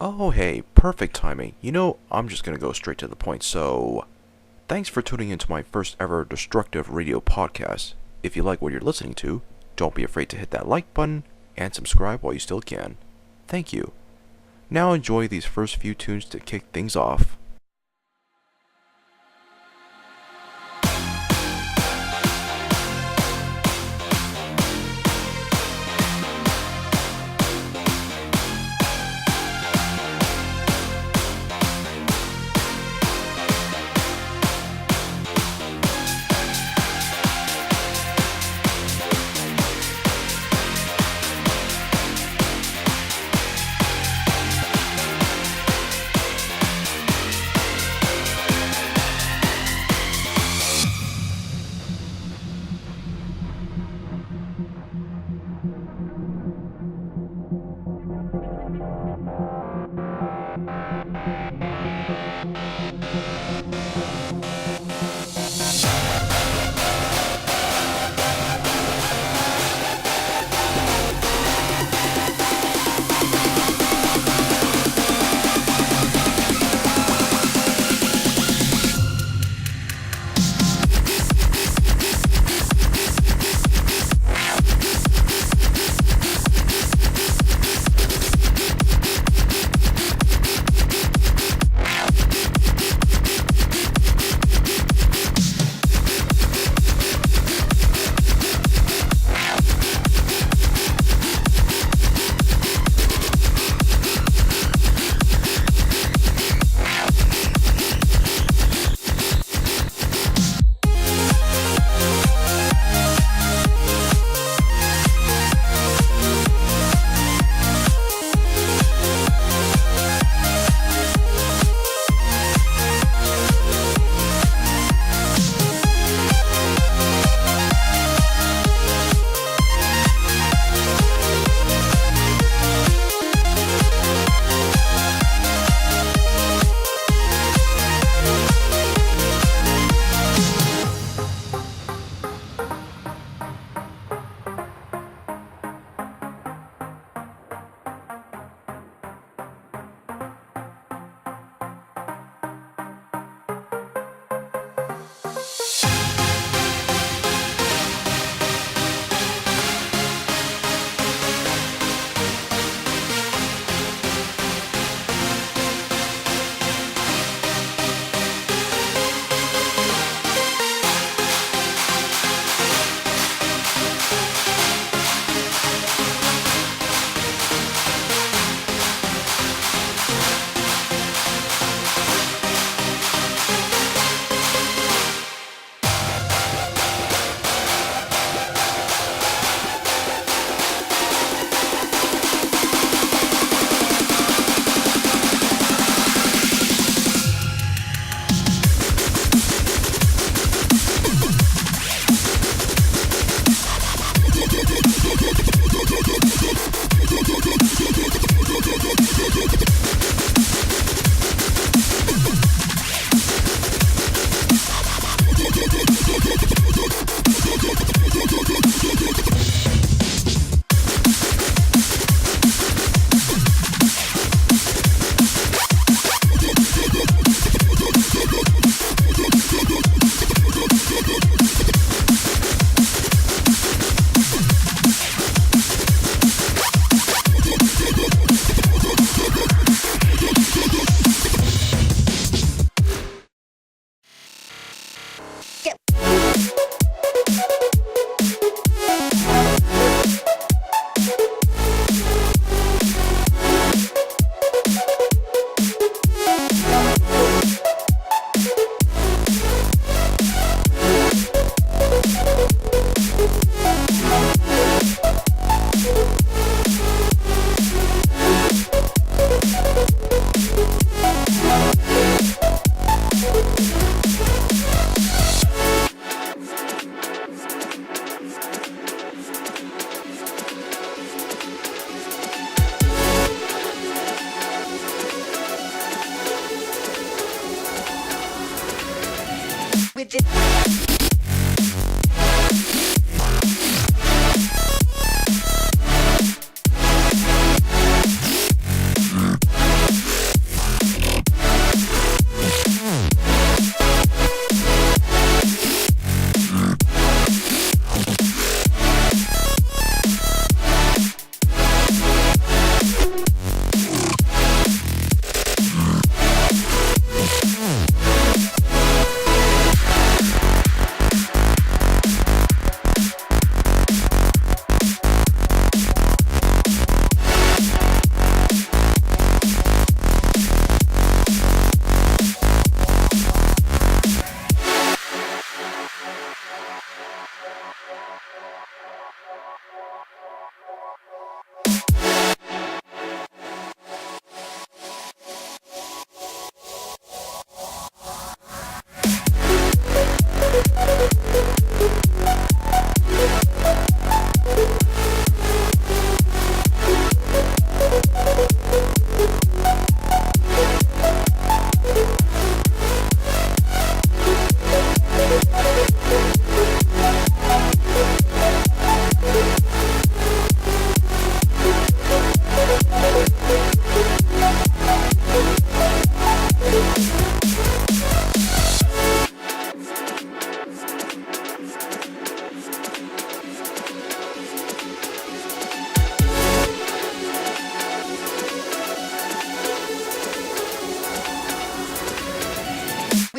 Oh, hey, perfect timing. I'm just gonna go straight to the point, so thanks for tuning into my first ever destructive radio podcast. If you like what you're listening to, don't be afraid to hit that like button and subscribe while you still can. Thank you. Now enjoy these first few tunes to kick things off.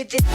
with it.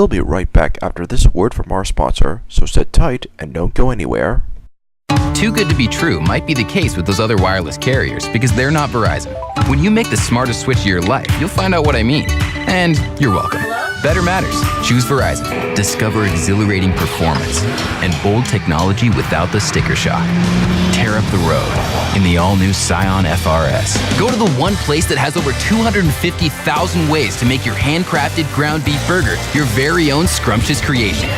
We'll be right back after this word from our sponsor, so sit tight and don't go anywhere. Too good to be true might be the case with those other wireless carriers because they're not Verizon. When you make the smartest switch of your life, you'll find out what I mean. And you're welcome. Better matters. Choose Verizon. Discover exhilarating performance and bold technology without the sticker shock. Tear up the road in the all-new Scion FRS. Go to the one place that has over 250,000 ways to make your handcrafted ground beef burger your very own scrumptious creation.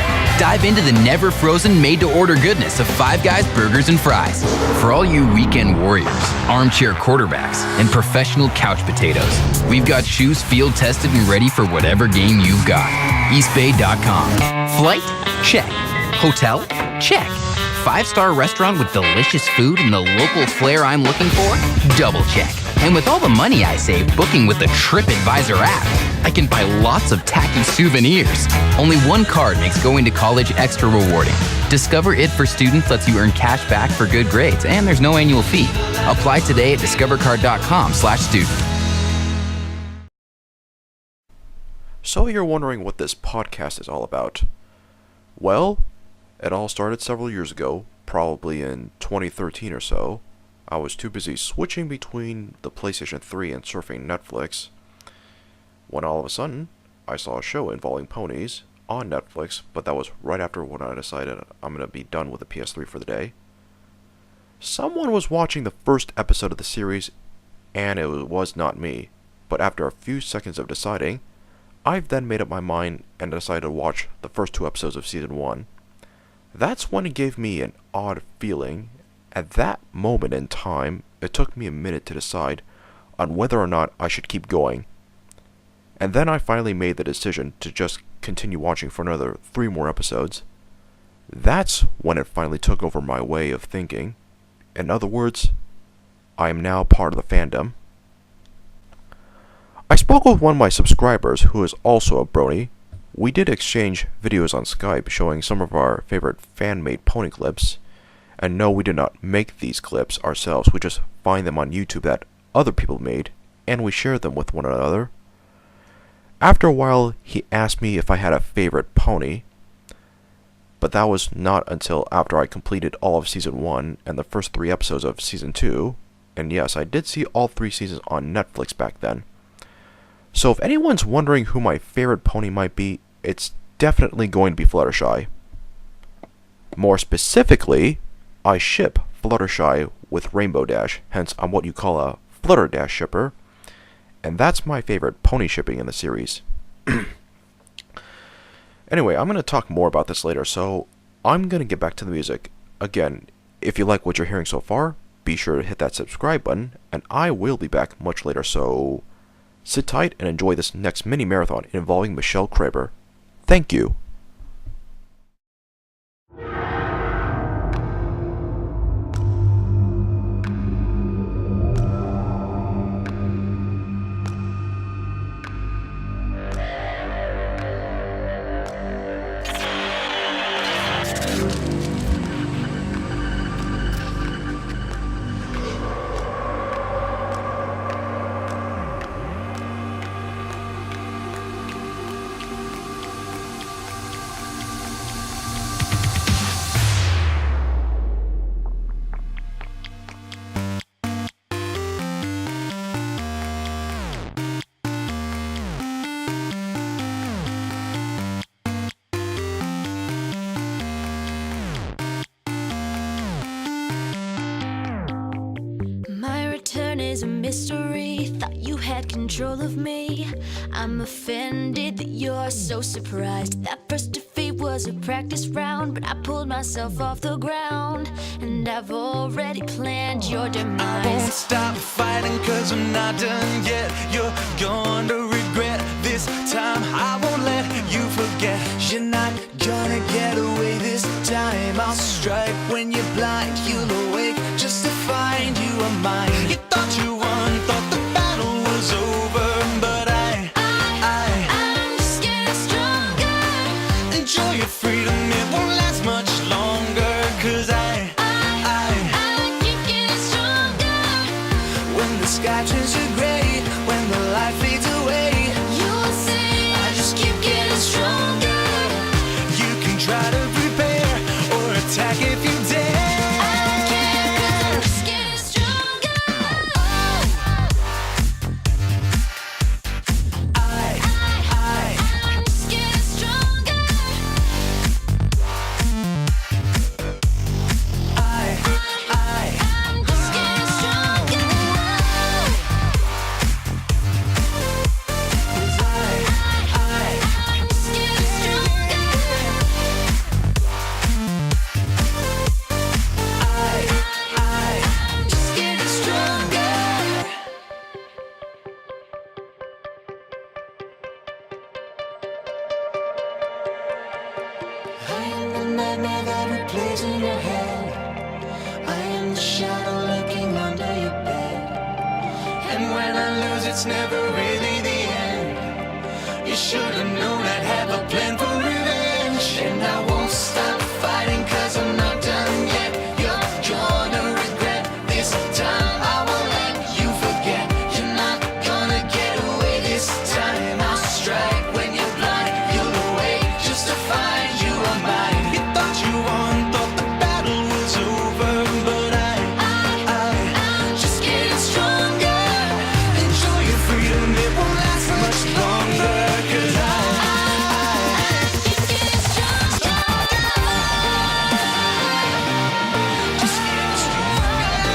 Dive into the never-frozen, made-to-order goodness of Five Guys Burgers and Fries. For all you weekend warriors, armchair quarterbacks, and professional couch potatoes, we've got shoes field-tested and ready for whatever game you've got. EastBay.com. Flight? Check. Hotel? Check. 5-star restaurant with delicious food and the local flair I'm looking for? Double check. And with all the money I save booking with the TripAdvisor app, I can buy lots of tacky souvenirs. Only one card makes going to college extra rewarding. Discover It for Students lets you earn cash back for good grades, and there's no annual fee. Apply today at discovercard.com/student. So you're wondering what this podcast is all about. Well, it all started several years ago, probably in 2013 or so. I was too busy switching between the PlayStation 3 and surfing Netflix, when all of a sudden, I saw a show involving ponies on Netflix, but that was right after when I decided I'm going to be done with the PS3 for the day. Someone was watching the first episode of the series, and it was not me, but after a few seconds of deciding, I've then made up my mind and decided to watch the first 2 episodes of Season 1. That's when it gave me an odd feeling. At that moment in time, it took me a minute to decide on whether or not I should keep going. And then I finally made the decision to just continue watching for another 3 more episodes. That's when it finally took over my way of thinking. In other words, I am now part of the fandom. I spoke with one of my subscribers who is also a Brony. We did exchange videos on Skype showing some of our favorite fan-made pony clips. And no, we did not make these clips ourselves. We just find them on YouTube that other people made, and we share them with one another. After a while, he asked me if I had a favorite pony, but that was not until after I completed all of Season 1 and the first 3 episodes of Season 2. And yes, I did see all 3 seasons on Netflix back then. So if anyone's wondering who my favorite pony might be, it's definitely going to be Fluttershy. More specifically, I ship Fluttershy with Rainbow Dash, hence I'm what you call a Flutter Dash shipper, and that's my favorite pony shipping in the series. Anyway, I'm going to talk more about this later, so I'm going to get back to the music. Again, if you like what you're hearing so far, be sure to hit that subscribe button, and I will be back much later, so sit tight and enjoy this next mini marathon involving Michelle Kraber. Thank you. Is a mystery, thought you had control of me. I'm offended that you're so surprised. That first defeat was a practice round, but I pulled myself off the ground, and I've already planned your demise. I won't stop fighting 'cause I'm not done yet. You're going to regret this time. I won't let you forget. You're not gonna get away this time. I'll strike when you're blind. You'll awake just to find you are mine. You thought you won, thought the battle was over, but I'm just getting stronger. Enjoy your freedom, it won't last much longer, 'cause I keep getting stronger. when the sky turns to gray, when the light fades away, You'll see, I just keep getting stronger. You can try to prepare or attack if you dare. just getting stronger. I'm just getting stronger. I'm just getting stronger. it's never really the end. You should have known I'd have a plan for revenge. And I won't stop fighting, cause I'm not done yet. You're gonna regret this time. I won't let you forget. You're not gonna get away this time. I'll strike when you're blind. You'll awake just to find you are mine. You thought you won, thought the battle was over, but I'm just getting stronger. Enjoy your freedom, it won't last much longer. Cause keep getting stronger. Just getting stronger.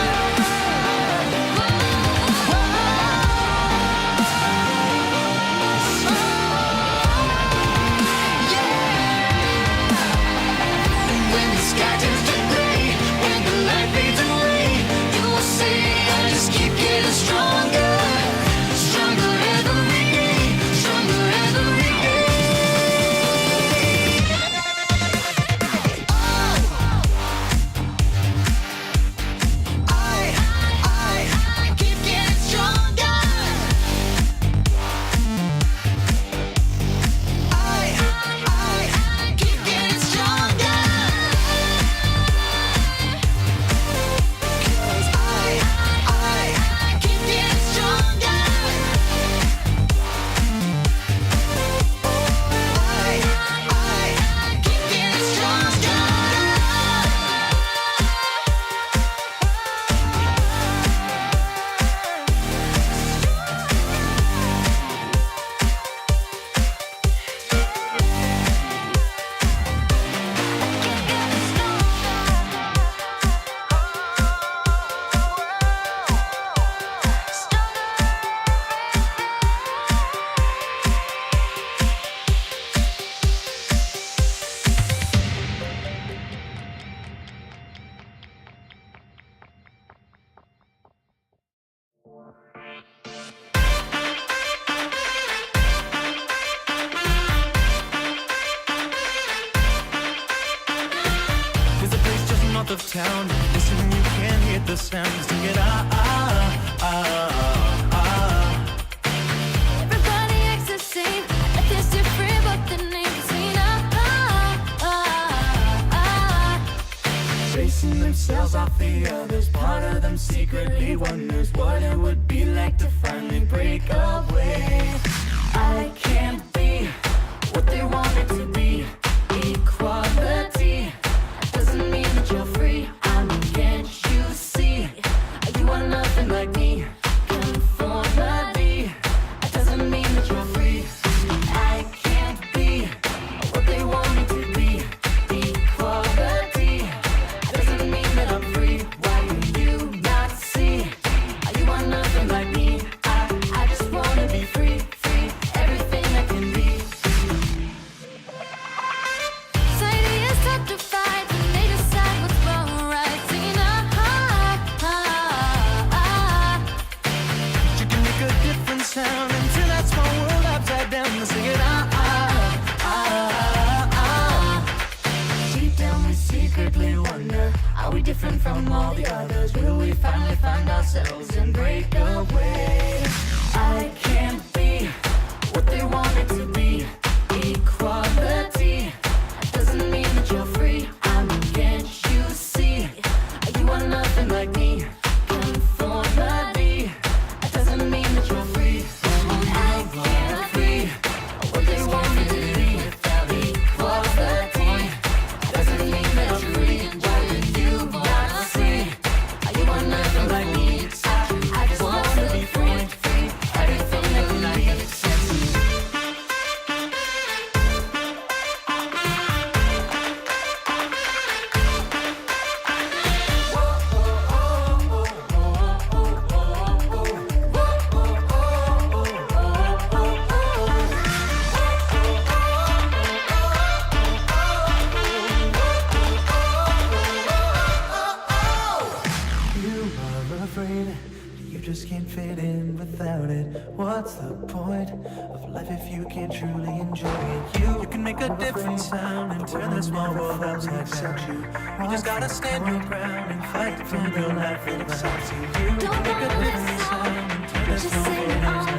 When the sky turns to gray, when the light fades away, you will see I just keep getting stronger. Stronger every day, stronger every day. I keep getting stronger. I keep getting stronger. 'Cause I keep getting stronger. I keep getting stronger. There's a place just north of town. Listen, you can hear the sound. Sing it Everybody acts the same. Nothing's different but the name. Sing Chasing themselves off the others. Part of them secretly wonders what it would be like to finally break away. I can't be what they want it to be. Equality doesn't mean that you're free. I mean, can't you see? You are nothing like me. Conformity doesn't mean that you're free. I can't be what they want me to be. Equality doesn't mean that I'm free. Why can you not see? You are nothing like me. I just wanna be free, free, everything I can be. Society is tough to fight when they decide what's wrong or right. Singing You can make a different sound and turn that small world upside down and sing it Deep down we secretly wonder, are we different from all the others? Will we finally find ourselves and break away? I can't be what they want it to be. Equality doesn't mean that you're free. I mean, can't you see? You are nothing like me. Conformity doesn't mean that you're free. I can't be what they want me to be. Without equality doesn't mean that you're free. Why did you not see? You are nothing like me. I just wanna be free, free, everything that can be. You are afraid you just can't fit in without it. What's the point of life if you can't truly enjoy it? You can make a different sound and turn the small world upside down. You just gotta stand your ground and fight to find your life that excites you. You can make a different sound and turn the small world upside down.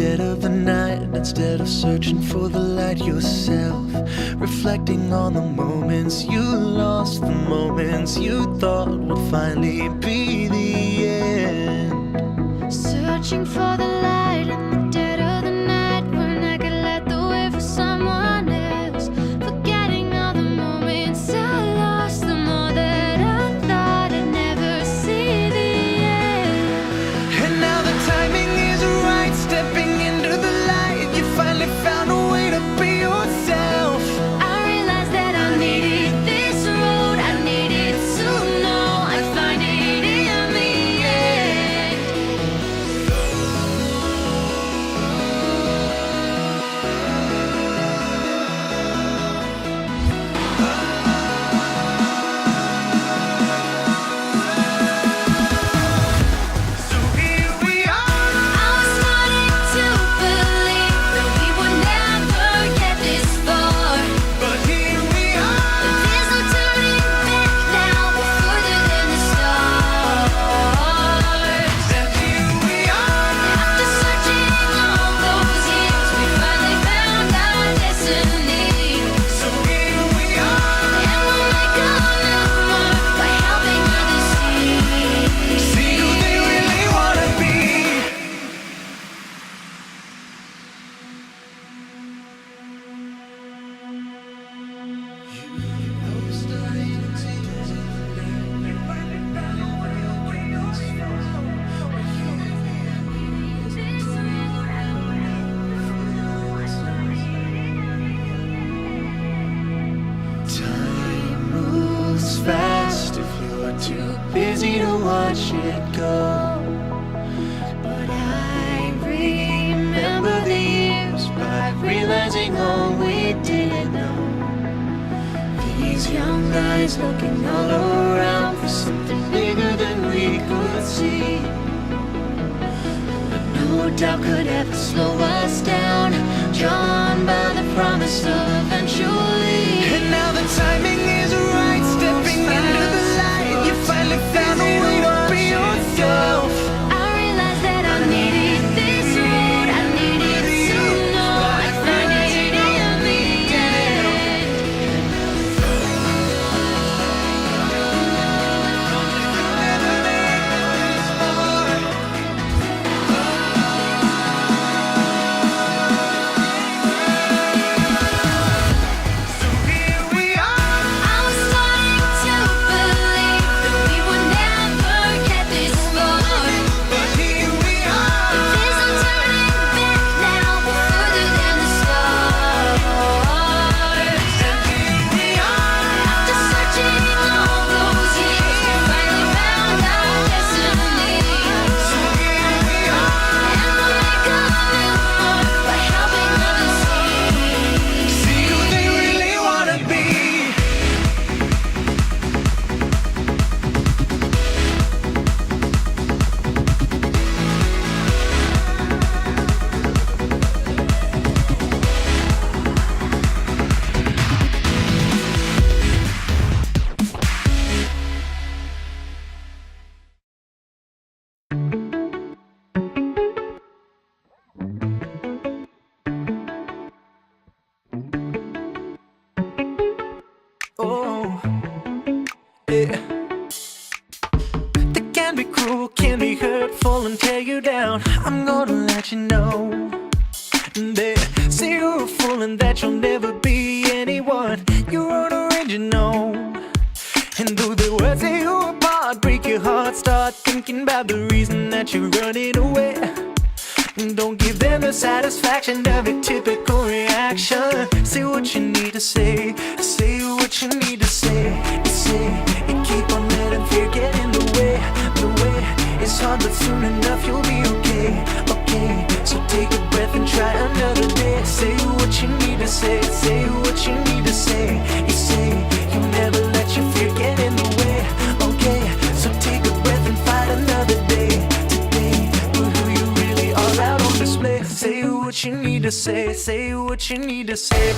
dead of the night, instead of searching for the light yourself, reflecting on the moments you lost, the moments you thought would finally be the end. Searching for the light in the dead of the night, when I could light the way for someone else. Forgetting all the moments I lost, the more that I thought I'd never see the end. And now the timing is right, stepping into the light. You finally found a way to be yourself. I realized that I needed this road, I needed to know I'd find it in the end. So here we are. I was starting to believe that we would never get this far. But here we are. There's no turning back now, we're further than the stars. And here we are. After searching all those years, we finally found our destiny. So here we are. And we'll make a new mark by helping others see. See who they really wanna be. Time moves fast if you're too busy to watch it go. But I remember the years by realizing all we didn't know. These young guys looking all around for something bigger than we could see. But no doubt could ever slow us down, drawn by the promise of eventually. And now the timing is right, stepping into the light. You finally found a way to be yourself. I realized that I needed this road, I needed to know I'd find it in the end. So here we are. I was starting to believe that we would never get this far. But here we are. There's no turning back now, we're further than the stars. And here we are. After searching all those years, we finally found our destiny. So here we are. And we'll make a new mark by helping others see. See who they really wanna be. Oh, yeah. They can be cruel, can be hurtful and tear you down. I'm gonna let you know. They say you're a fool and that you'll never be anyone. You're unoriginal. And though the words tear you apart, break your heart, start thinking about the reason that you're running away. Don't give them the satisfaction of a typical reaction. Say what you need to say what you need to say. You say, you keep on letting fear get in the way. The way is hard, but soon enough you'll be okay. Okay, so take a breath and try another day. Say what you need to say what you need to say. You say, you'll never let your fear get in the way. Okay, so take a breath and fight another day. Today, put who you really are out on display. Say what you need to say what you need to say.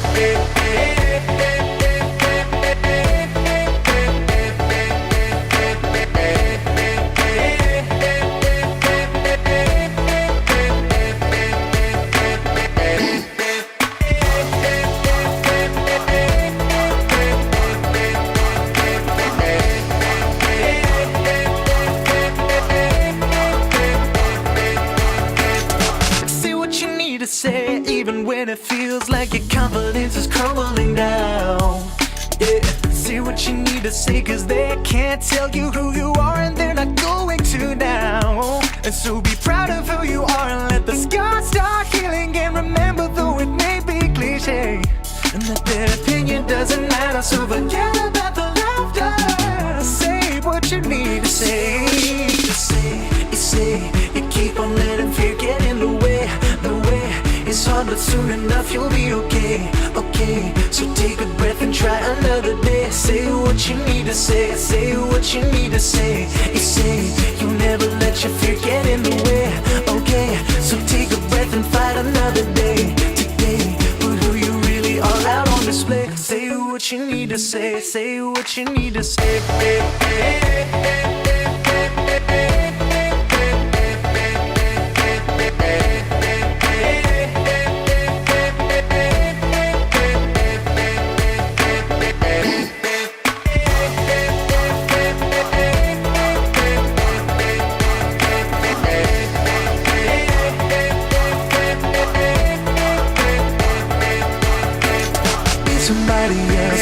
when it feels like your confidence is crumbling down. Yeah, say what you need to say, cause they can't tell you who you are, and they're not going to now. And so be proud of who you are and let the scars start healing. And remember, though it may be cliche, and that their opinion doesn't matter, so forget about the laughter. Say what you need to say. You say, you keep on letting fear get in the way. It's hard, but soon enough you'll be okay. So take a breath and try another day. Say what you need to say. Say what you need to say. You say you'll never let your fear get in the way. Okay, so take a breath and fight another day. Today, put who you really are out on display. Say what you need to say. Say what you need to say.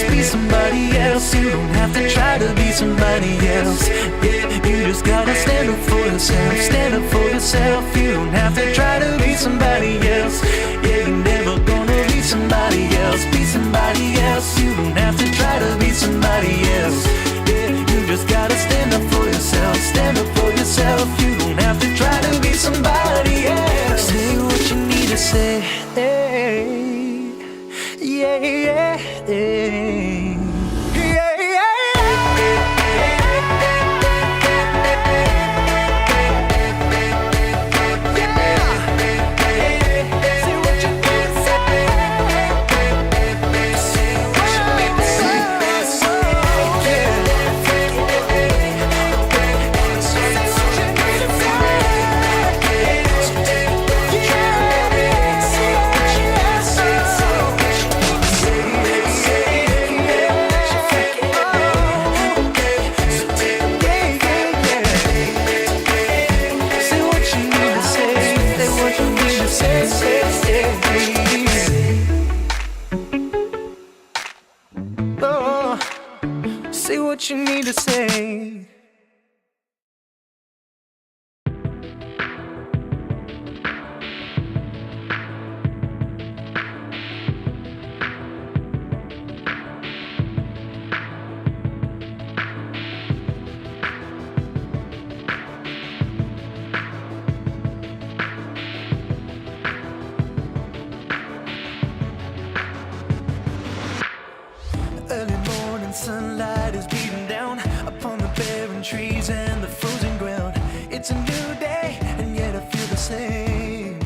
Be somebody else. You don't have to try to be somebody else. Yeah, you just gotta stand up for yourself. Stand up for yourself. You don't have to try to be somebody else. Yeah, you're never gonna be somebody else. Be somebody else. You don't have to try to be somebody else. Yeah, you just gotta stand up for yourself. Stand up for yourself. You don't have to try to be somebody else. Say what you need to say. Hey. Yeah, yeah, yeah. Say what you need to say. Early morning sunlight is beating down upon the barren trees and the frozen ground. It's a new day, and yet I feel the same.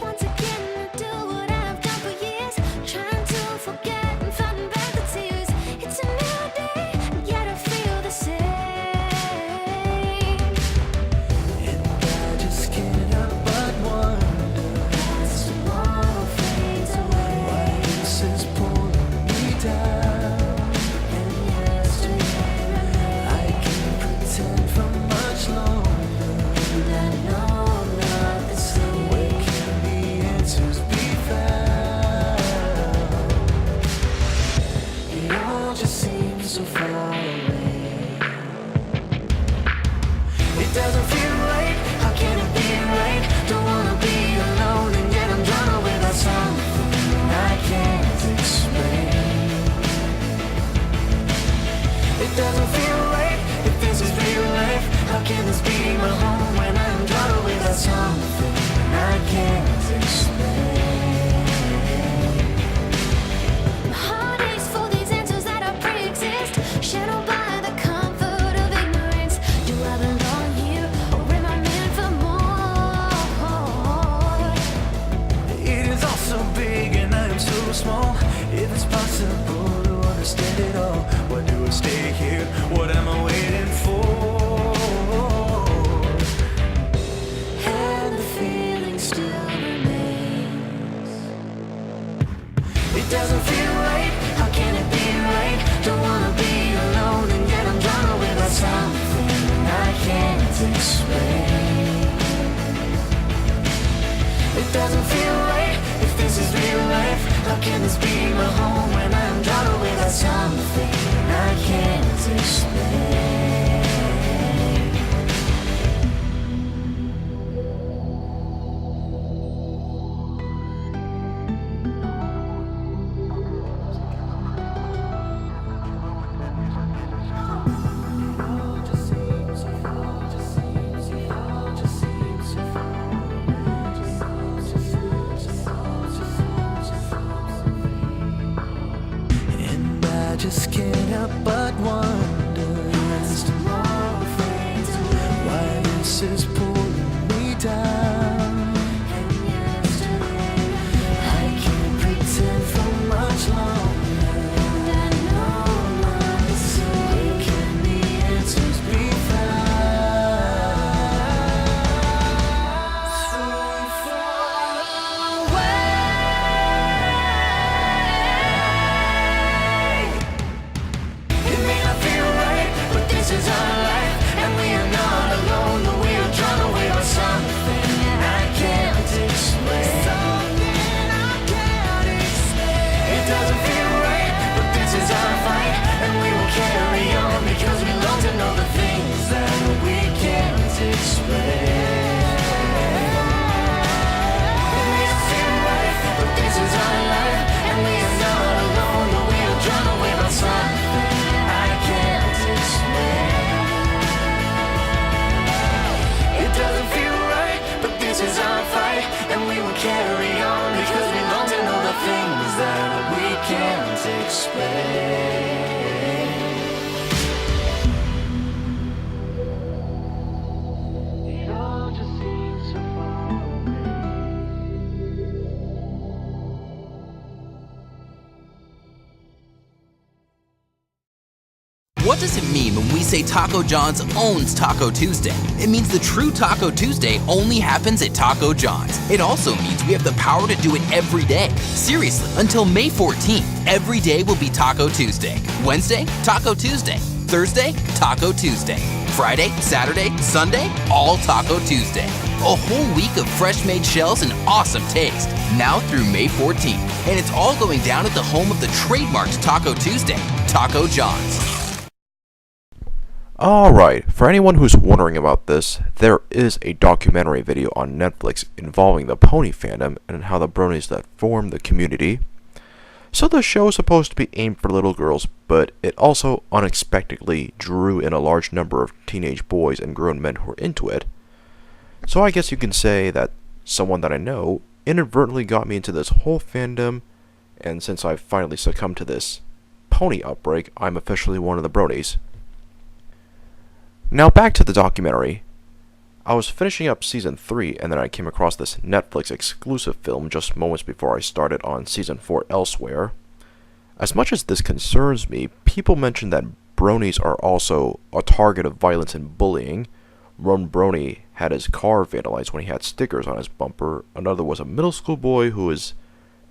Once again, I do what I've done for years, trying to forget and fighting back the tears. It's a new day, and yet I feel the same. And I just can't help but wonder As tomorrow fades away, why this is pulling me down. and yesterday I can't pretend for much longer. remains. I know I'm not the same. Where can the answers be found? It all just seems so far away. It doesn't feel right. How can it be right? Don't wanna be alone, and yet I'm drowning without something I can't explain. It doesn't feel right. If this is real life, how can this be my home when I'm drowning without something I can't explain? My heart aches for these answers that are pre-exist, shadowed by the comfort of ignorance. Do I belong here, or am I meant for more? It is all so big and I am so small. If it's possible to understand it all, why do I stay here? What am I waiting for? And the feeling still remains. It doesn't feel right. How can it be right? Don't wanna be alone, and yet I'm drowning without something I can't explain. It It doesn't feel right if this is real life. How can this be my home when I'm drawn away by something I can't explain? Just can't help but wonder why this is pulling me down. I can't pretend for much longer. I know where can the answers be found? So far away. This is our life, and we are not alone. But we are drawn away by something I can't explain. Something I can't explain. It doesn't feel right, but this is our fight, and we will carry on because we long to know the things that we can't explain. It may not feel right, but this is our life, and we are not alone. But we are drawn away by something I can't explain. Doesn't feel right, but this is our fight, and we will carry on because we long to know the things that we can't explain. It all just seems so far What does it mean when we say Taco John's owns Taco Tuesday? It means the true Taco Tuesday only happens at Taco John's. It also means we have the power to do it every day. Seriously, until May 14th, every day will be Taco Tuesday. Wednesday, Taco Tuesday. Thursday, Taco Tuesday. Friday, Saturday, Sunday, all Taco Tuesday. A whole week of fresh-made shells and awesome taste. Now through May 14th. And it's all going down at the home of the trademarked Taco Tuesday, Taco John's. Alright, for anyone who's wondering about this, there is a documentary video on Netflix involving the pony fandom and how the bronies that form the community. So the show is supposed to be aimed for little girls, but it also unexpectedly drew in a large number of teenage boys and grown men who are into it. So I guess you can say that someone that I know inadvertently got me into this whole fandom, and since I've finally succumbed to this pony outbreak, I'm officially one of the bronies. Now back to the documentary. I was finishing up Season 3 and then I came across this Netflix exclusive film just moments before I started on Season 4 elsewhere. As much as this concerns me, people mention that bronies are also a target of violence and bullying. One brony had his car vandalized when he had stickers on his bumper. Another was a middle school boy who was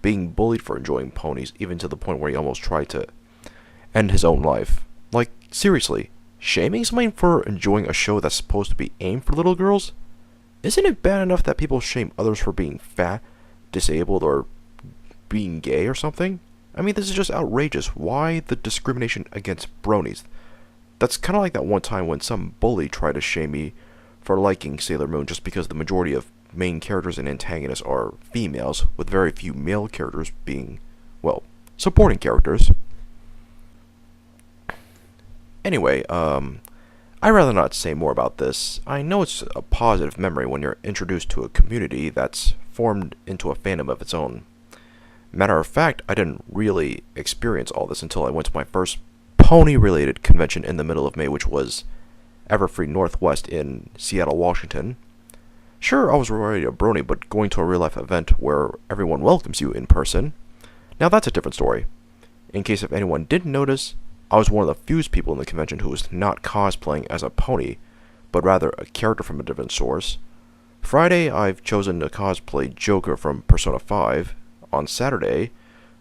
being bullied for enjoying ponies, even to the point where he almost tried to end his own life. Like, seriously. Shaming someone for enjoying a show that's supposed to be aimed for little girls? Isn't it bad enough that people shame others for being fat, disabled, or being gay or something? I mean, this is just outrageous. Why the discrimination against bronies? That's kind of like that one time when some bully tried to shame me for liking Sailor Moon just because the majority of main characters and antagonists are females, with very few male characters being, well, supporting characters. Anyway, I'd rather not say more about this. I know it's a positive memory when you're introduced to a community that's formed into a fandom of its own. Matter of fact, I didn't really experience all this until I went to my first pony-related convention in the middle of May, which was Everfree Northwest in Seattle, Washington. Sure, I was already a brony, but going to a real-life event where everyone welcomes you in person, now that's a different story. In case if anyone didn't notice, I was one of the few people in the convention who was not cosplaying as a pony, but rather a character from a different source. Friday, I've chosen to cosplay Joker from Persona 5. On Saturday,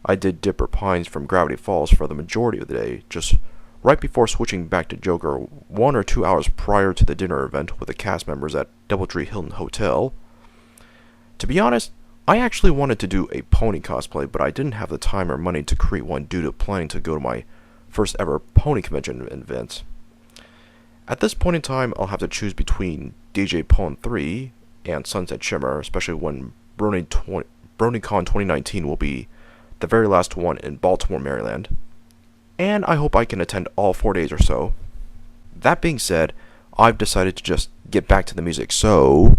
I did Dipper Pines from Gravity Falls for the majority of the day, just right before switching back to Joker 1 or 2 hours prior to the dinner event with the cast members at Doubletree Hilton Hotel. To be honest, I actually wanted to do a pony cosplay, but I didn't have the time or money to create one due to planning to go to my first ever pony convention event. At this point in time, I'll have to choose between DJ Pwn 3 and Sunset Shimmer, especially when BronyCon 2019 will be the very last one in Baltimore, Maryland. And I hope I can attend all 4 days or so. That being said, I've decided to just get back to the music, so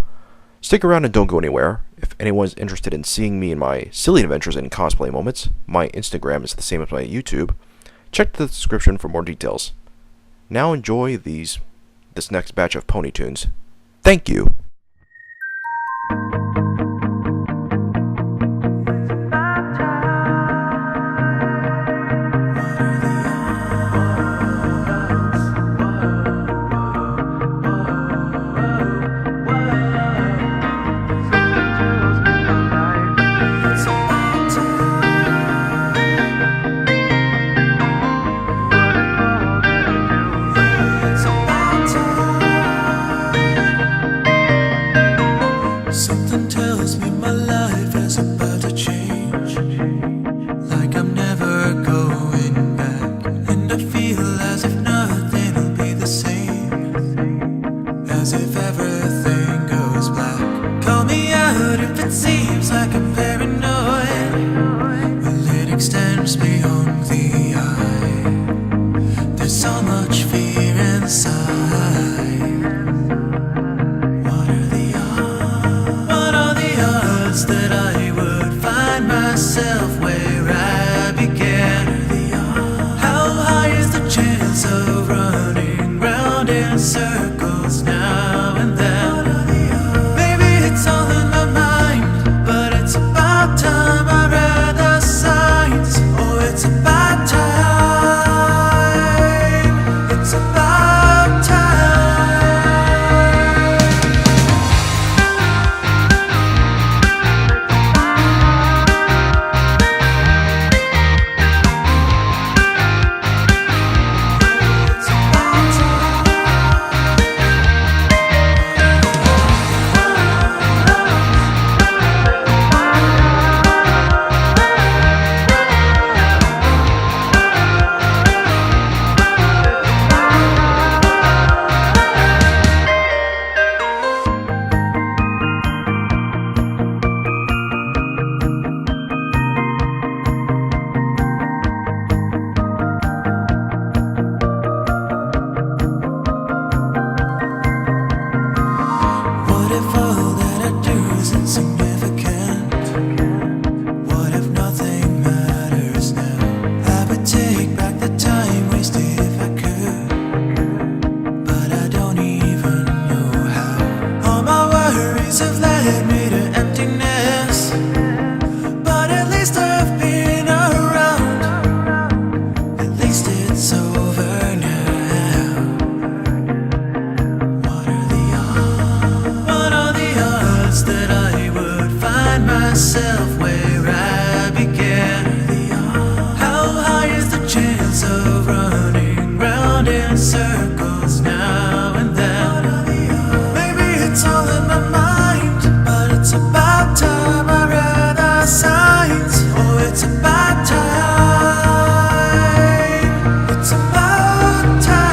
stick around and don't go anywhere. If anyone's interested in seeing me in my silly adventures and cosplay moments, my Instagram is the same as my YouTube. Check the description for more details. Now enjoy this next batch of pony tunes. Thank you! Something tells me my life is about to change, like I'm never going back. And I feel as if nothing will be the same, as if everything goes black. Call me out if it seems like I'm paranoid. Well, it extends beyond the eye. There's so much fear inside. That I would find myself where I began. How high is the chance of running round in circles now and then? Maybe it's all in my mind, but it's about time I read the signs. Oh, it's about time. It's about time. Myself where I began. How high is the chance of running round in circles now and then? Maybe it's all in my mind, but it's about time I read the signs. Oh, it's about time. It's about time.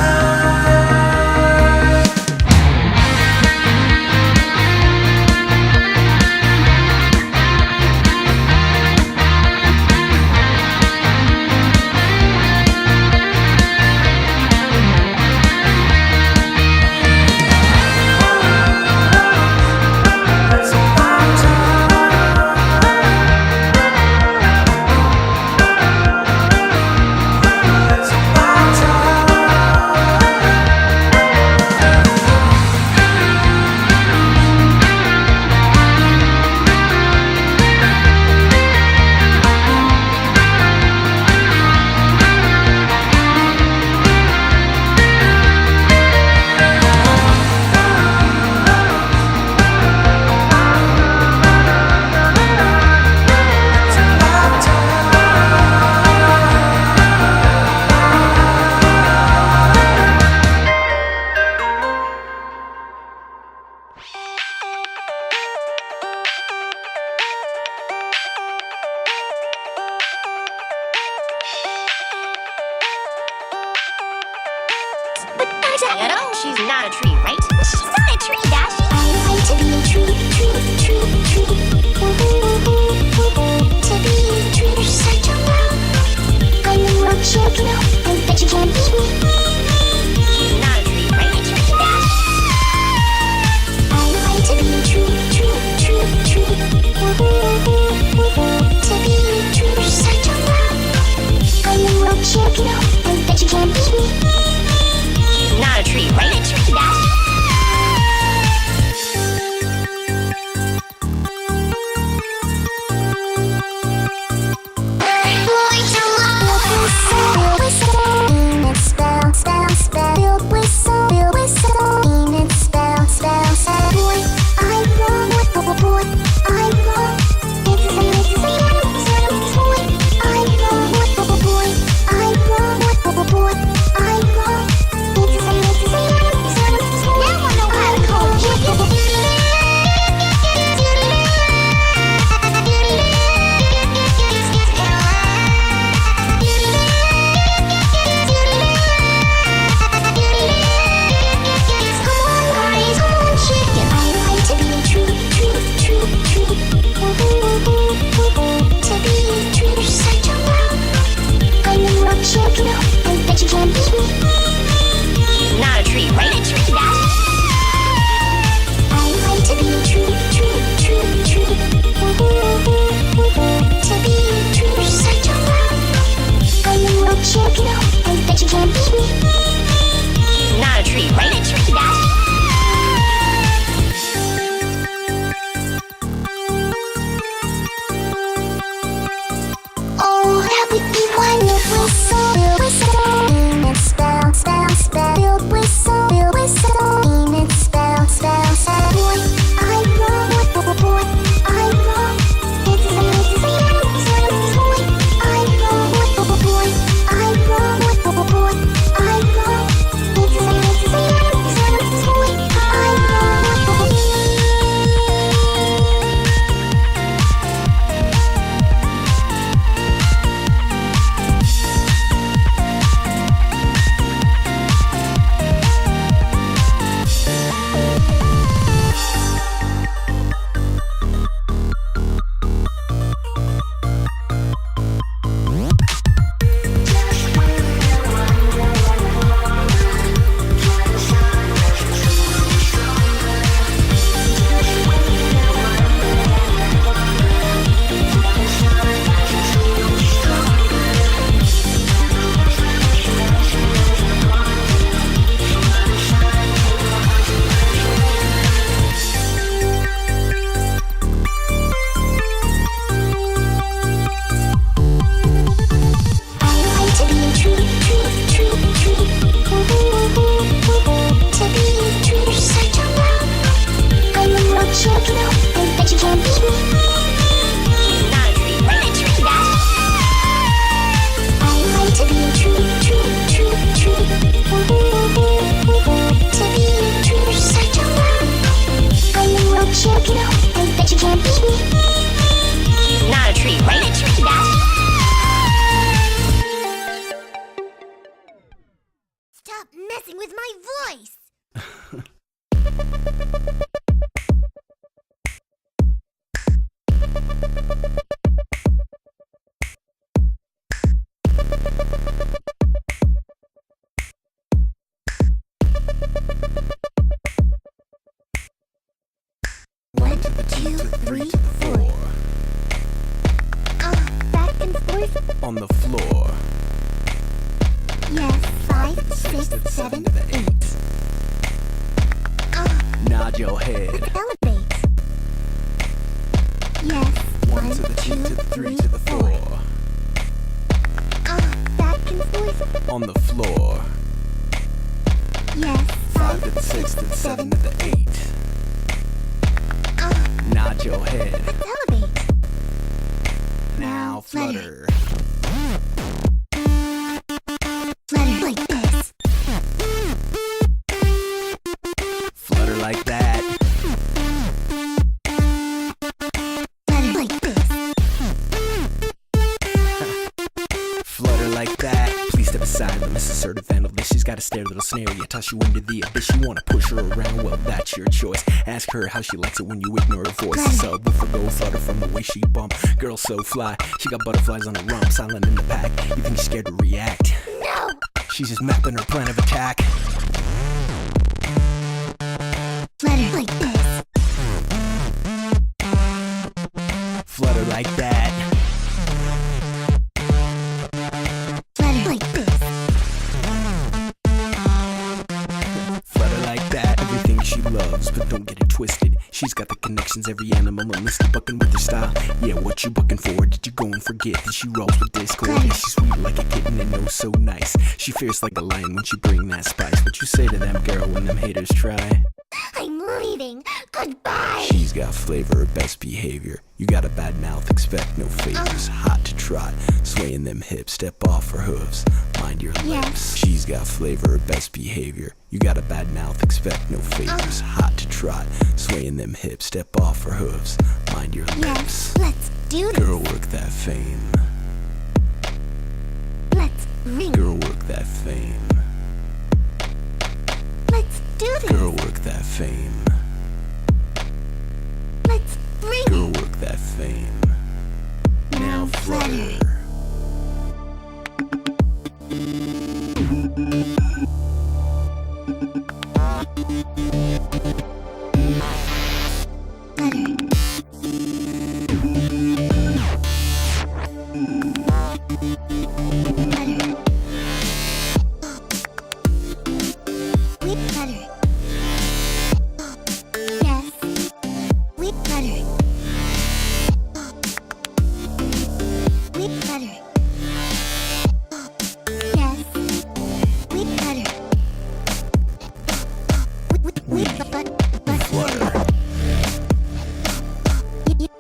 She's not a tree, right? She's not a tree, Dashi. I like to be a tree, tree. To be a tree, you're such a wow. I'm the world champion, I bet you can't beat me. She's not a tree, right? A tree, Dashi. I like to be a tree, tree. To be a tree, you're such a wow. I'm the world champion, I bet you can't beat me. She's not a tree, right? A tree, Dashi. On the floor. Yes, 5, 6, 7, 8. Nod your head. Elevate. Yes, 1 to the 2 to the 3 to the 4. Back and forth. On the floor. Yes, 5 to the 6 to the 7 to the 8. Nod your head. Elevate. Now flutter. Flutter like this. Flutter like that. Flutter like this. Flutter like that. Please step aside, let Miss Assertive handle this. She's got a stare that'll snare you, toss you into the abyss. You wanna push her around, well that's your choice. Ask her how she likes it when you ignore her voice. Subwoofer go flutter from the way she bump. Girl so fly, she got butterflies on her rump. Silent in the pack, you think she's scared to react? No! She's just mapping her plan of attack. Flutter like this. Flutter like that. Flutter like this. Flutter like that. Everything she loves, but don't get it twisted. She's got the connections, every animal enlisted, bucking with her style. Yeah, what you bucking for? Did you go and forget that she rolls with discord? Yeah, she's sweet like a kitten and oh so nice. She fierce like a lion when she bring that spice. What you say to them, girl, when them haters try? I'm leaving. Goodbye. She's got flavor, best behavior. You got a bad mouth, expect no favors. Hot to trot, swaying them hips, step off her hooves, mind your lips. Yes. She's got flavor, best behavior. You got a bad mouth, expect no favors. Hot to trot, swaying them hips, step off her hooves, mind your Yes, lips. let's do this. Girl, work that fame. Let's ring. Girl, work that fame. Let's do this. Girl, work that fame. Let's ring. Girl, work that fame. Now flutter.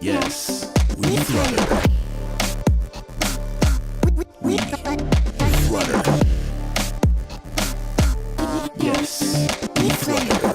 Yes, we flutter. We flutter. Yes, we flutter.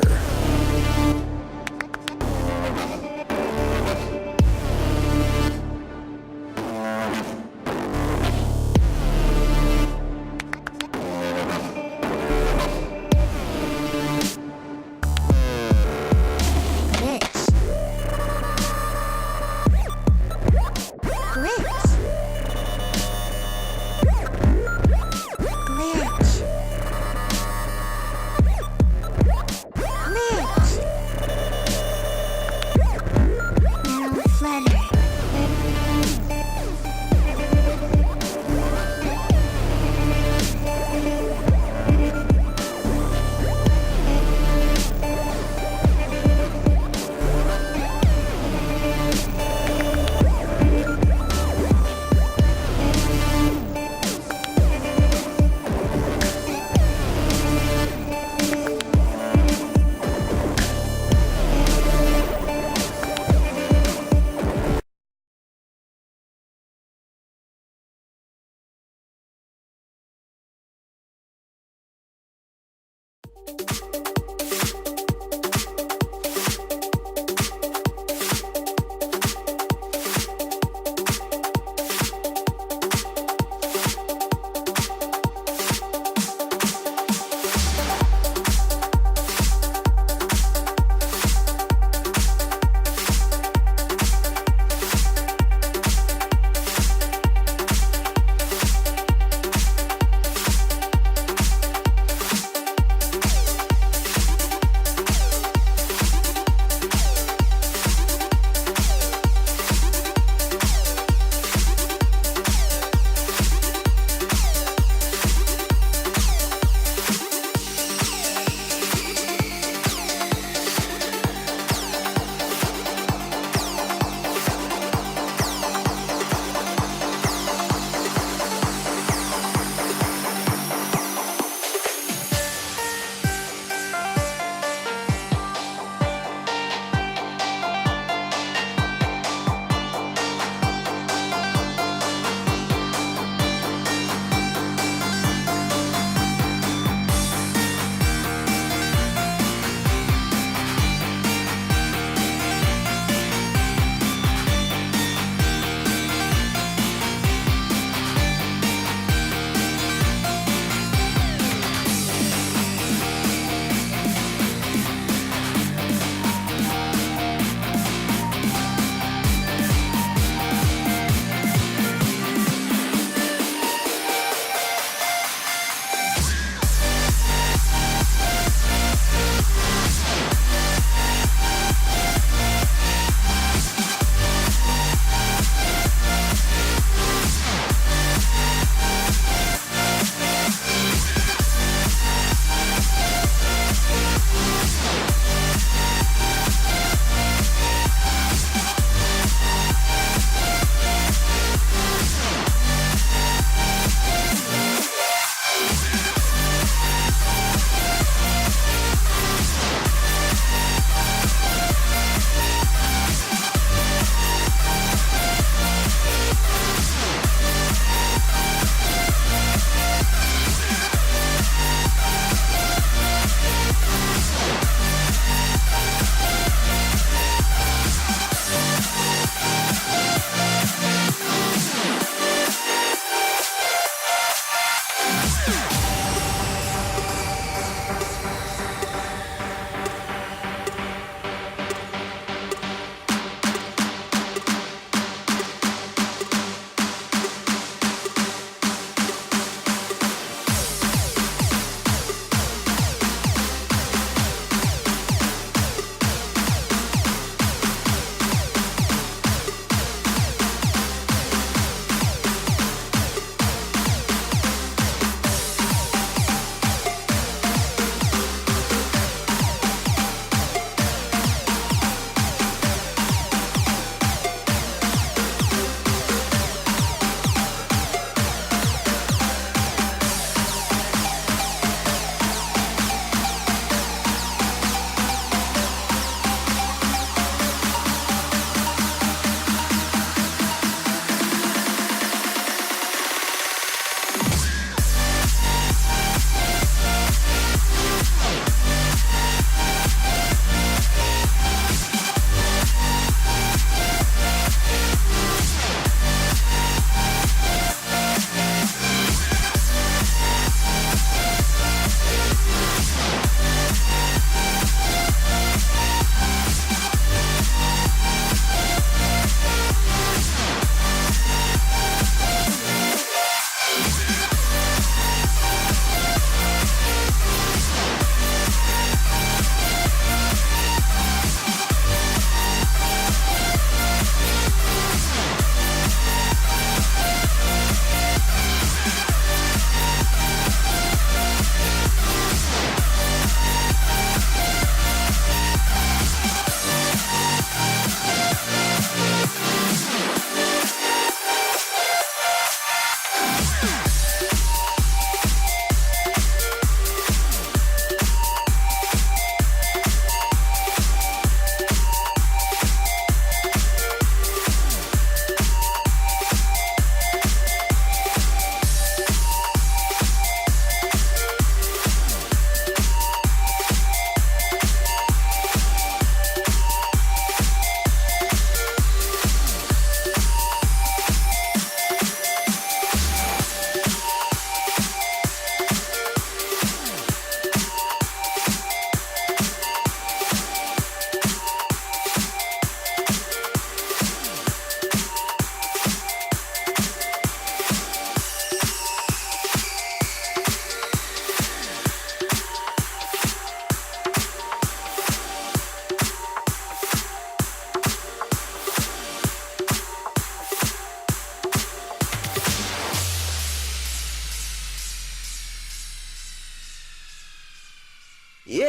Yeah,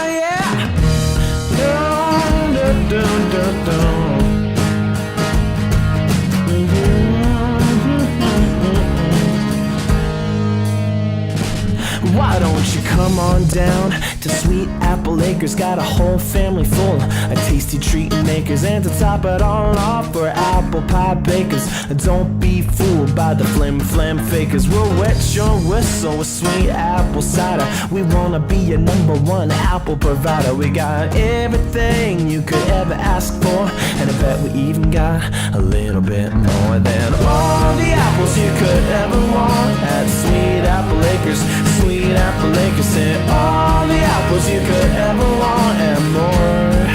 yeah. Dun, dun, dun, dun, dun. Why don't you come on down to Sweet Apple Acres? Got a whole family full of tasty treat makers, and to top it all off, we're apple pie bakers. Don't be fooled by the flim fakers. We'll wet your whistle with sweet apple cider. We wanna be your number one apple provider. We got everything you could ever ask for, and I bet we even got a little bit more than all the apples you could ever want at Sweet Apple Acres. Sweet Apple Acres, and all the apples you could ever want and more.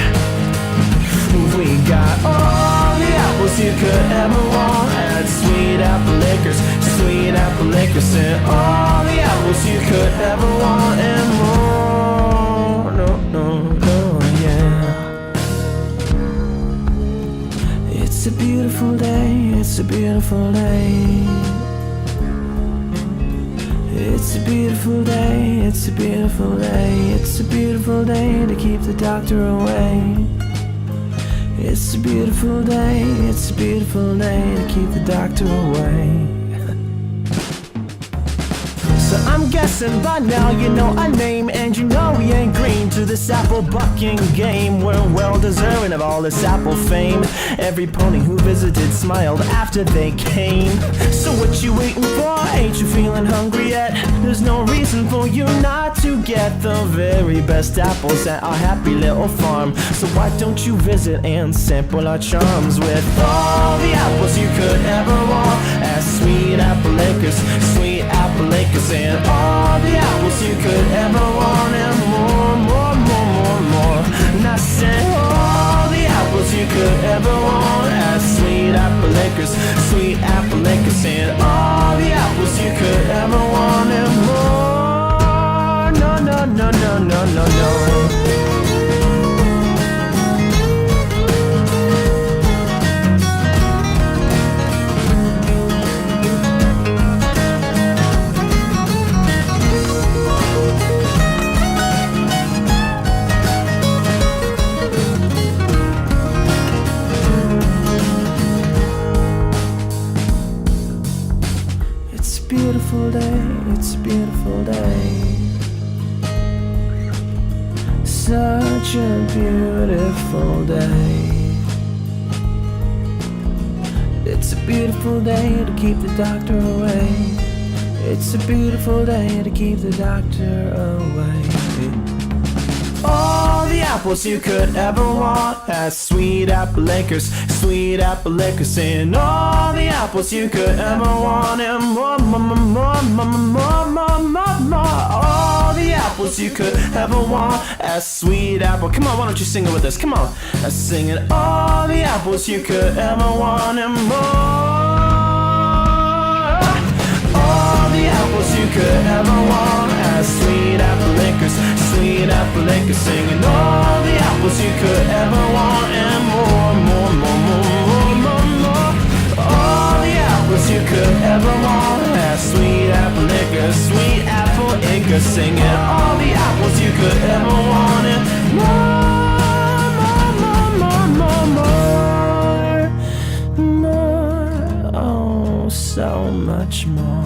We got all the apples you could ever want at Sweet Apple Acres. Sweet Apple Acres, and all the apples you could ever want and more. No, no, no, yeah. It's a beautiful day, it's a beautiful day. It's a beautiful day, it's a beautiful day. It's a beautiful day to keep the doctor away. It's a beautiful day, it's a beautiful day to keep the doctor away. So I'm guessing by now you know our name, and you know we ain't green to this apple bucking game. We're well deserving of all this apple fame. Every pony who visited smiled after they came. So what you waiting for? Ain't you feeling hungry yet? There's no reason for you not to get the very best apples at our happy little farm. So why don't you visit and sample our charms with all the apples you could ever want at Sweet Apple Acres. Sweet Apple Acres, and all the apples you could ever want and more, more, more, more, more. And I said all the apples you could ever want at Sweet Apple Acres. Sweet Apple Acres, and all the apples you could ever want and more. No, no, no, no, no, no, no. It's a beautiful day, it's a beautiful day. Such a beautiful day. It's a beautiful day to keep the doctor away. It's a beautiful day to keep the doctor away. All the apples you could ever want at Sweet Apple Acres. Sweet Apple Acres, and all the apples you could ever want and more, more, more, more, more, more, more, more, more. All the apples you could ever want at Sweet Apple. Come on, why don't you sing it with us? Come on, let's sing it. All the apples you could ever want and more. All the apples you could ever want at Sweet Apple Acres. Sweet Apple Acres, singing all the apples you could ever want and more, more, more, more, more, more. All the apples you could ever want at Sweet Apple Acres. Sweet Apple Acres, singing all the apples you could ever want and more, more, more, more, more, more. Oh, so much more.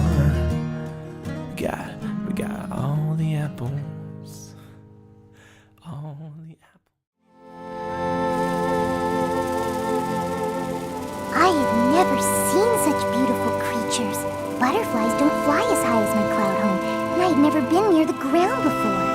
We got all the apples. All the apples. I have never seen such beautiful creatures. Butterflies don't fly as high as my cloud home, and I had never been near the ground before.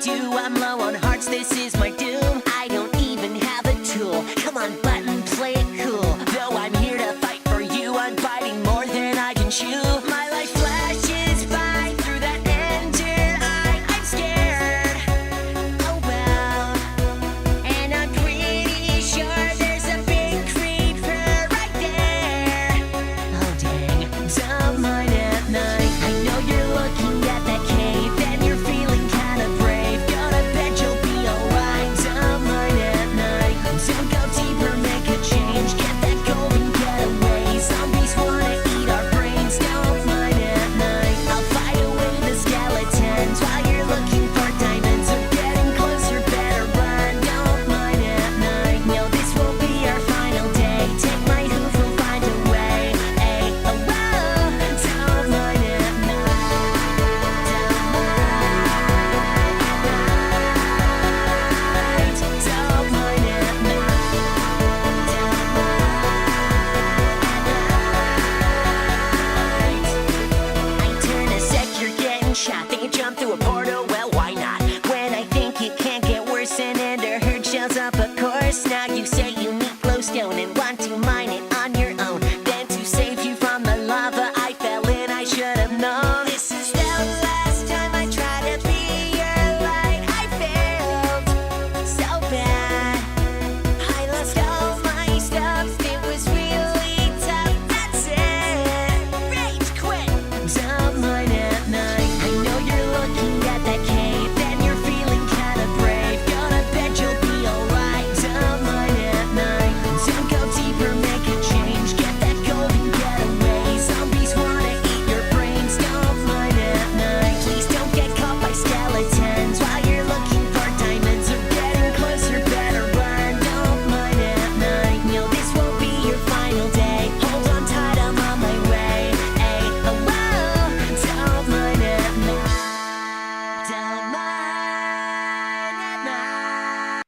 do. I'm low on hearts, this is my doom. I don't even have a tool. Come on, button, play it cool. Though I'm here to fight for you, I'm fighting more than I can chew. My life flashes by through that engine eye. I'm scared. Oh well. And I'm pretty sure there's a big creeper right there. Oh dang, dumb mine at night. I know you're looking at that cave and you're feeling kinda brave. Gonna bet you'll be alright. Dumb mine at night. Don't go deeper, make a change. Get that golden getaway. Zombies wanna eat our brains. Don't mind at night. I'll fight away the skeletons while you're looking for diamonds. Or getting closer, better run. Don't mind at night. No, this won't be our final day. Take my hoof, we'll find a way. Hey, oh, whoa. Don't mind at night. Don't mind at night. I turn a sec, you're getting shot. Think you jump through a portal? Well, why not? When I think it can't get worse, an ender herd shows up, of course. Now you say you need glowstone and want to mine it on your own. Then to save you from the lava I fell in, I should have known. This is the last time I try to be your light. I failed so bad. I lost all my stuff. It was really tough. That's it. Rage quit. Dumb mine at night. I know you're looking at that cave and you're feeling kinda brave. Gonna bet you'll be alright. Dumb mine at night. Don't go deeper, make a change. Get that golden getaway. Zombies wanna eat your brains. Don't mind at night. Please don't get caught by skeletons while you're looking for diamonds. Or getting closer, better run. Don't mind at night. No, this won't be your final day. Hold on tight, I'm on my way. Hey, oh, whoa. Don't mind at night. Don't mind at night.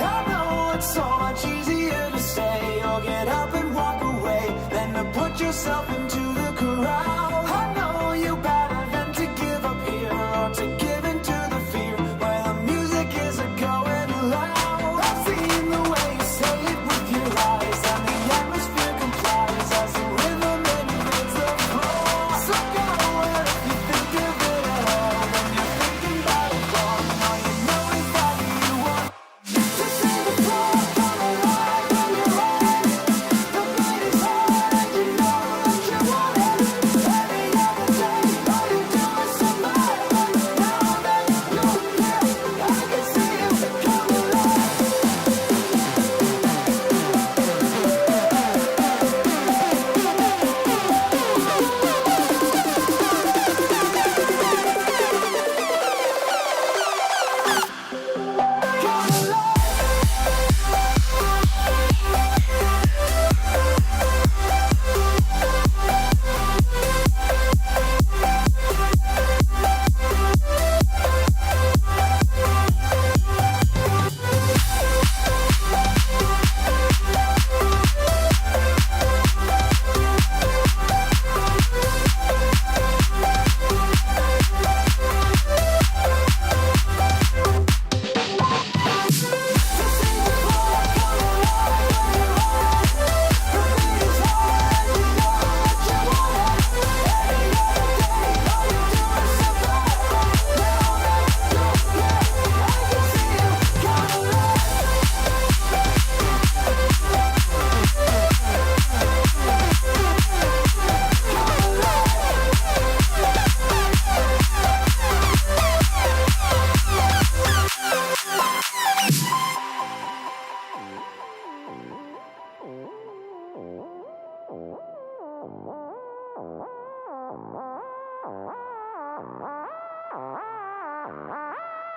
I know it's so much easier to say or get up and walk away than to put yourself into the crowd. I know you better than to give up here or to give into the fear where the music isn't going loud. I've seen the way you say it with your eyes and the atmosphere complies as the rhythm invades the floor. So go on if you think of it at all, then you're thinking about it wrong. All you know is that you want to see the floor come alive when you're on. The beat is hard and you know that you want it.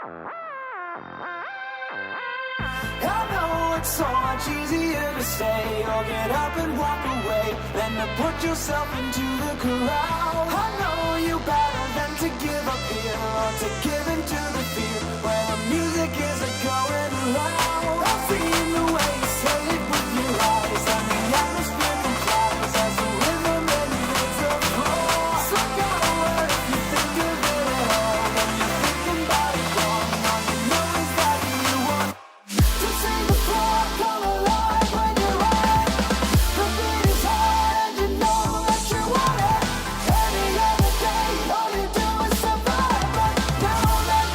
I know it's so much easier to say or get up and walk away than to put yourself into the crowd. I know you better than to give up here or to give in to the fear when the music isn't going loud. I've seen the way you say it with your eyes and the atmosphere complies as the rhythm and hits the floor. So go on if you think of it at all, when you're thinking about it wrong. All you know is that you want to see the floor come alive when you're on it. The beat is hard and you know that you want it. Any other day, all you do is survive. But now let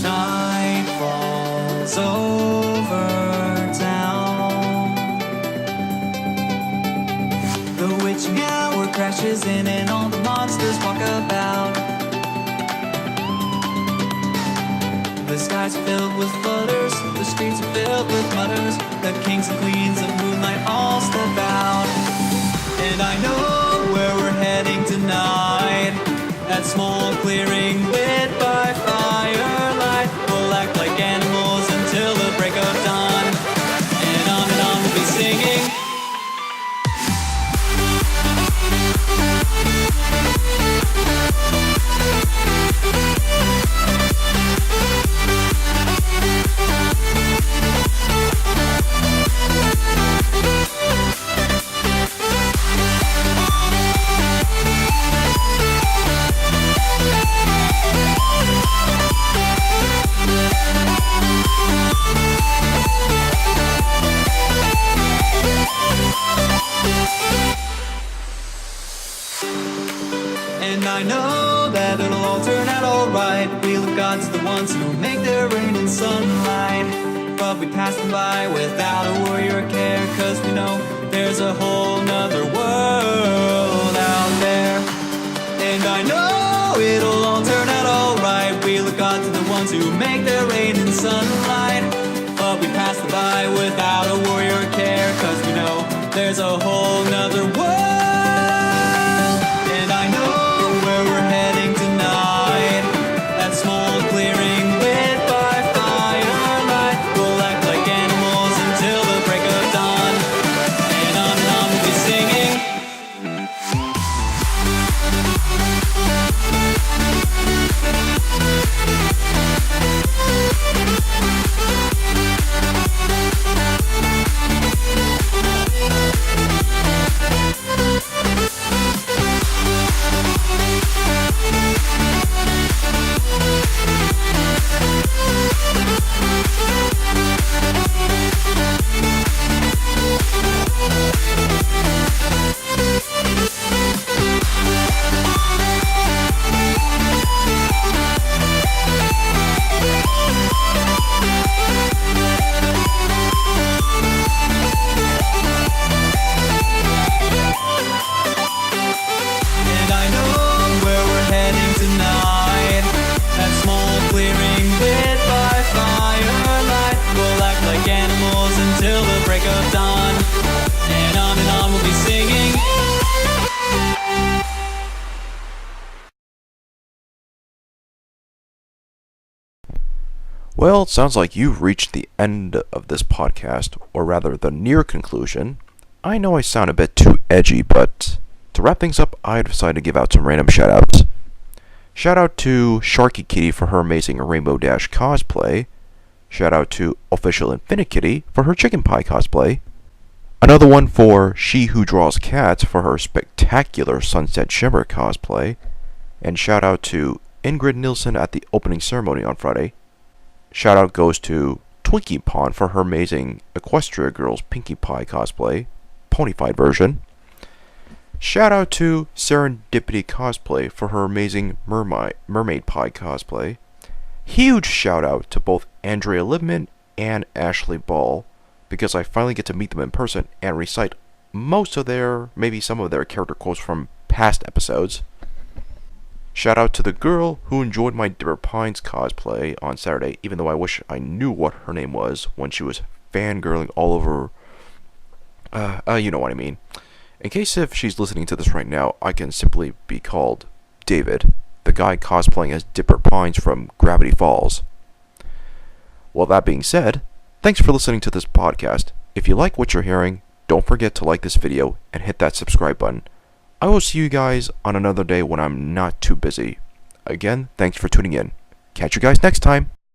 Night falls over town. The witching hour crashes in and all the monsters walk about. The skies are filled with flutters, the streets are filled with mutters. The kings and queens of moonlight all step out. And I know where we're heading tonight. That small clearing lit by firelight. We'll act like animals until the break of dawn. And on we'll be singing. And I know that it'll all turn out alright. Wheel of God's the ones who make their rain in sunlight. But we pass them by without a worry or care, cause we know there's a whole nother world out there. And I know it'll all turn out alright. Wheel of God's the ones who make their rain in sunlight. But we pass them by without a worry or care, cause we know there's a whole nother world. And I know where we're heading tonight. That small clearing lit by firelight. We'll act like animals until the break of dawn. And on we'll be singing. And I know where we're heading tonight. That small clearing lit by firelight. We'll act like animals until the break of dawn. And on we'll be singing. Well, it sounds like you've reached the end of this podcast, or rather the near conclusion. I know I sound a bit too edgy, but to wrap things up, I decided to give out some random shoutouts. Shout out to Sharky Kitty for her amazing Rainbow Dash cosplay. Shout out to Official Infinikitty for her Chicken Pie cosplay. Another one for She Who Draws Cats for her spectacular Sunset Shimmer cosplay. And shout out to Ingrid Nilsson at the opening ceremony on Friday. Shout out goes to Twinkie Pond for her amazing Equestria Girls Pinkie Pie cosplay, ponyfied version. Shout out to Serendipity Cosplay for her amazing Mermaid Pie cosplay. Huge shout out to both Andrea Livman and Ashley Ball, because I finally get to meet them in person and recite most of their, maybe some of their character quotes from past episodes. Shout out to the girl who enjoyed my Dipper Pines cosplay on Saturday, even though I wish I knew what her name was when she was fangirling all over. You know what I mean. In case if she's listening to this right now, I can simply be called David, the guy cosplaying as Dipper Pines from Gravity Falls. Well, that being said, thanks for listening to this podcast. If you like what you're hearing, don't forget to like this video and hit that subscribe button. I will see you guys on another day when I'm not too busy. Again, thanks for tuning in. Catch you guys next time.